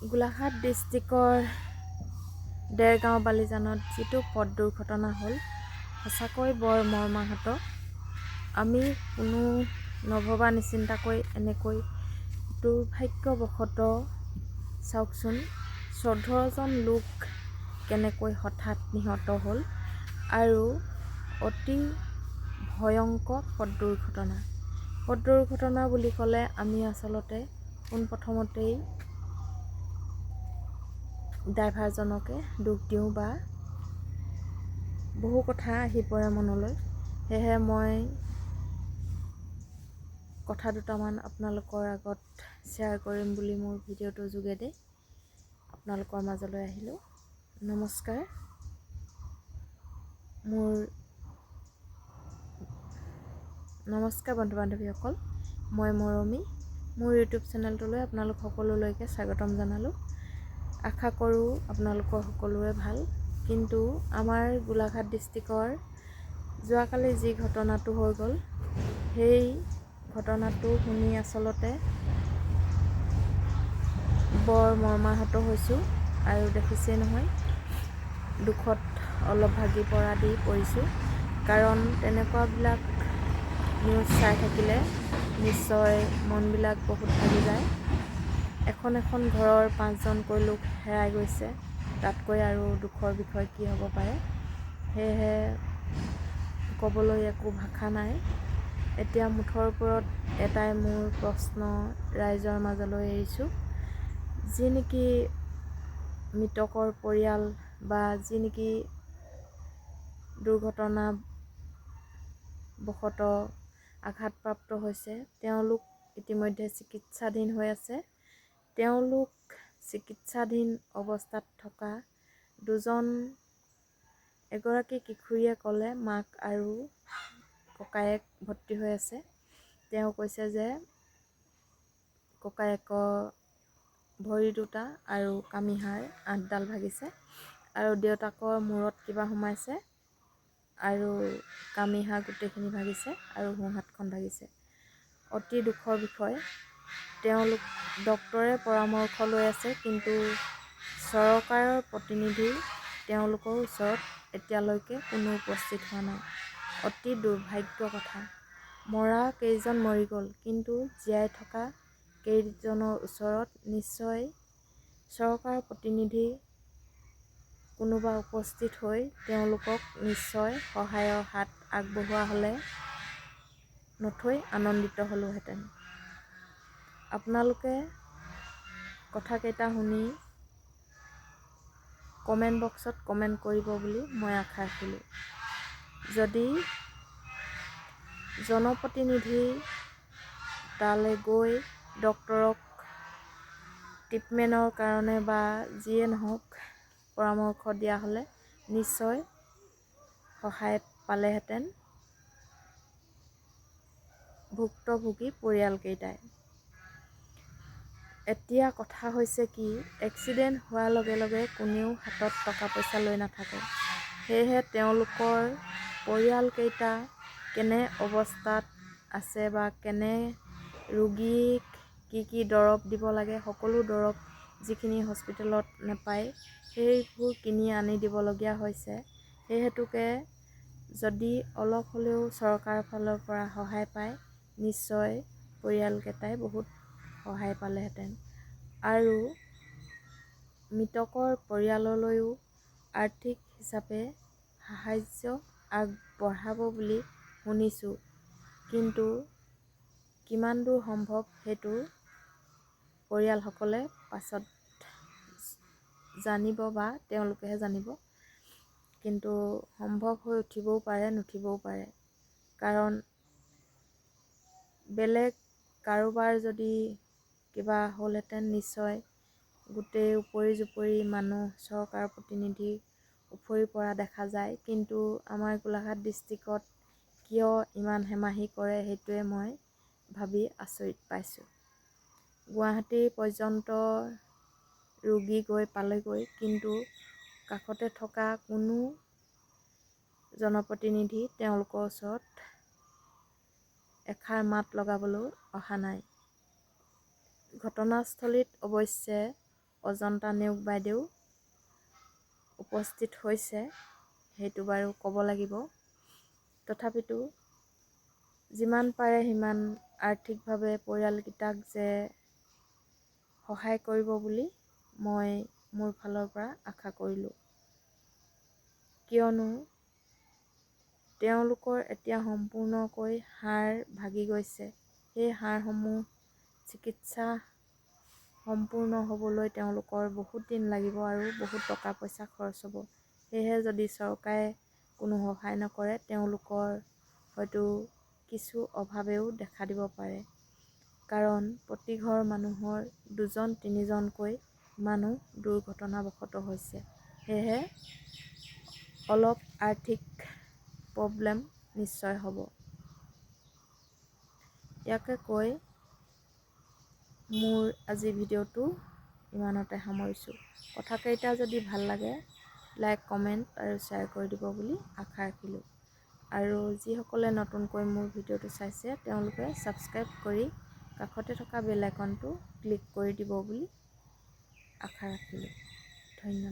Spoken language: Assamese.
গোলাঘাট ডিষ্ট্ৰিক্টৰ দেৰগাঁও বালিজানত যিটো পথ দুৰ্ঘটনা হ'ল, সঁচাকৈ বৰ মৰ্মাহত। আমি কোনো নভবা নিচিন্তাকৈ এনেকৈ দুৰ্ভাগ্যবশতঃ চাওকচোন 14জন লোক কেনেকৈ হঠাৎ নিহত হ'ল আৰু অতি ভয়ংকৰ পথ দুৰ্ঘটনা। পথ দুৰ্ঘটনা বুলি ক'লে আমি আচলতে পোনপ্ৰথমতেই ড্ৰাইভাৰজনকে দুখ দিওঁ বা বহু কথা আহি পৰে মনলৈ। সেয়েহে মই কথা দুটামান আপোনালোকৰ আগত শ্বেয়াৰ কৰিম বুলি মোৰ ভিডিঅ'টোৰ যোগেদি আপোনালোকৰ মাজলৈ আহিলোঁ। নমস্কাৰ। নমস্কাৰ বন্ধু বান্ধৱীসকল, মই মৰমী। মোৰ ইউটিউব চেনেলটোলৈ আপোনালোক সকলোলৈকে স্বাগতম জনালোঁ। আশা কৰোঁ আপোনালোকৰ সকলোৰে ভাল। কিন্তু আমাৰ গোলাঘাট ডিষ্ট্ৰিক্টৰ যোৱাকালি যি ঘটনাটো হৈ গ'ল, সেই ঘটনাটো শুনি আচলতে বৰ মৰ্মাহত হৈছোঁ আৰু দেখিছেই নহয় দুখত অলপ ভাগি পৰা দি পৰিছোঁ। কাৰণ তেনেকুৱাবিলাক নিউজ চাই থাকিলে নিশ্চয় মনবিলাক বহুত ভাগি যায়। এখন ঘৰৰ 5জনকৈ লোক হেৰাই গৈছে, তাতকৈ আৰু দুখৰ বিষয় কি হ'ব পাৰে। সেয়েহে ক'বলৈ একো ভাষা নাই। এতিয়া মুঠৰ ওপৰত এটাই মোৰ প্ৰশ্ন ৰাইজৰ মাজলৈ এৰিছোঁ। যি নেকি মৃতকৰ পৰিয়াল বা যি নেকি দুৰ্ঘটনাবশতঃ আঘাতপ্ৰাপ্ত হৈছে, তেওঁলোক ইতিমধ্যে চিকিৎসাধীন হৈ আছে। তেওঁলোক চিকিৎসাধীন অৱস্থাত থকা এগৰাকী কিশোৰীয়ে ক'লে মাক আৰু ককায়েক ভৰ্তি হৈ আছে। তেওঁ কৈছে যে ককায়েকৰ ভৰি দুটা আৰু কামিহাড় 8ডাল ভাগিছে আৰু দেউতাকৰ মূৰত কিবা সোমাইছে আৰু কামিহাড় গোটেইখিনি ভাগিছে আৰু সোঁহাতখন ভাগিছে। অতি দুখৰ বিষয়। তেওঁলোক ডক্তৰে পৰামৰ্শ লৈ আছে, কিন্তু চৰকাৰৰ প্ৰতিনিধি তেওঁলোকৰ ওচৰত এতিয়ালৈকে কোনো উপস্থিত হোৱা নাই। অতি দুৰ্ভাগ্য কথা। মৰা কেইজন মৰি গ'ল, কিন্তু জীয়াই থকা কেইজনৰ ওচৰত নিশ্চয় চৰকাৰৰ প্ৰতিনিধি কোনোবা উপস্থিত হৈ তেওঁলোকক নিশ্চয় সহায়ৰ হাত আগবঢ়োৱা হ'লে নথৈ আনন্দিত হ'লোহেঁতেন। আপোনালোকে কথাকেইটা শুনি কমেণ্ট বক্সত কমেণ্ট কৰিব বুলি মই আশা ৰাখিলোঁ। যদি জনপ্ৰতিনিধি তালৈ গৈ ডক্তৰক ট্ৰিটমেণ্টৰ কাৰণে বা যিয়ে নহওক পৰামৰ্শ দিয়া হ'লে নিশ্চয় সহায় পালেহেঁতেন ভুক্তভোগী পৰিয়ালকেইটাই। এতিয়া কথা হৈছে কি, এক্সিডেণ্ট হোৱাৰ লগে লগে কোনেও হাতত টকা পইচা লৈ নাথাকে। সেয়েহে তেওঁলোকৰ পৰিয়ালকেইটা কেনে অৱস্থাত আছে বা কেনে ৰোগীক কি দৰৱ দিব লাগে, সকলো দৰৱ যিখিনি হস্পিটেলত নাপায় সেইবোৰ কিনি আনি দিবলগীয়া হৈছে। সেই হেতুকে যদি অলপ হ'লেও চৰকাৰৰ ফালৰ পৰা সহায় পায়, নিশ্চয় পৰিয়ালকেইটাই বহুত সহায় পালেহেঁতেন আৰু মৃতকৰ পৰিয়াললৈও আৰ্থিক হিচাপে সাহায্য আগবঢ়াব বুলি শুনিছোঁ। কিন্তু কিমান দূৰ সম্ভৱ সেইটো পৰিয়ালসকলে পাছত জানিব বা তেওঁলোকেহে জানিব। কিন্তু সম্ভৱ হৈ উঠিবও পাৰে, নুঠিবও পাৰে। কাৰণ বেলেগ কাৰোবাৰ যদি কিবা হ'লহেঁতেন নিশ্চয় গোটেই উপৰি জুপৰি মানুহ চৰকাৰৰ প্ৰতিনিধি উফৰি পৰা দেখা যায়। কিন্তু আমাৰ গোলাঘাট ডিষ্ট্ৰিক্টত কিয় ইমান হেমাহি কৰে সেইটোৱে মই ভাবি আচৰিত পাইছোঁ। গুৱাহাটী পৰ্যন্ত ৰোগী গৈ পালেগৈ, কিন্তু কাষতে থকা কোনো জনপ্ৰতিনিধি তেওঁলোকৰ ওচৰত এষাৰ মাত লগাবলৈ অহা নাই। ঘটনাস্থলীত অৱশ্যে অজন্তা নেওগ বাইদেউ উপস্থিত হৈছে, সেইটো বাৰু ক'ব লাগিব। তথাপিতো যিমান পাৰে সিমান আৰ্থিকভাৱে পৰিয়ালকেইটাক যে সহায় কৰিব বুলি মই মোৰ ফালৰ পৰা আশা কৰিলোঁ। কিয়নো তেওঁলোকৰ এতিয়া সম্পূৰ্ণকৈ হাড় ভাগি গৈছে। সেই হাড়সমূহ চিকিৎসা সম্পূৰ্ণ হ'বলৈ তেওঁলোকৰ বহুত দিন লাগিব আৰু বহুত টকা পইচা খৰচ হ'ব। সেয়েহে যদি চৰকাৰে কোনো সহায় নকৰে তেওঁলোকৰ হয়তো কিছু অভাৱেও দেখা দিব পাৰে। কাৰণ প্ৰতি ঘৰ মানুহৰ 2জন 3জনকৈ মানুহ দুৰ্ঘটনাবশতঃ হৈছে। সেয়েহে অলপ আৰ্থিক প্ৰব্লেম নিশ্চয় হ'ব। ইয়াকে কৈ মোৰ আজি ভিডিঅ'টো ইমানতে সামৰিছোঁ। কথাকেইটা যদি ভাল লাগে লাইক, কমেণ্ট আৰু শ্বেয়াৰ কৰি দিব বুলি আশা ৰাখিলোঁ। আৰু যিসকলে নতুনকৈ মোৰ ভিডিঅ'টো চাইছে তেওঁলোকে ছাবস্ক্ৰাইব কৰি কাষতে থকা বেল আইকনটো ক্লিক কৰি দিব বুলি আশা ৰাখিলোঁ। ধন্যবাদ।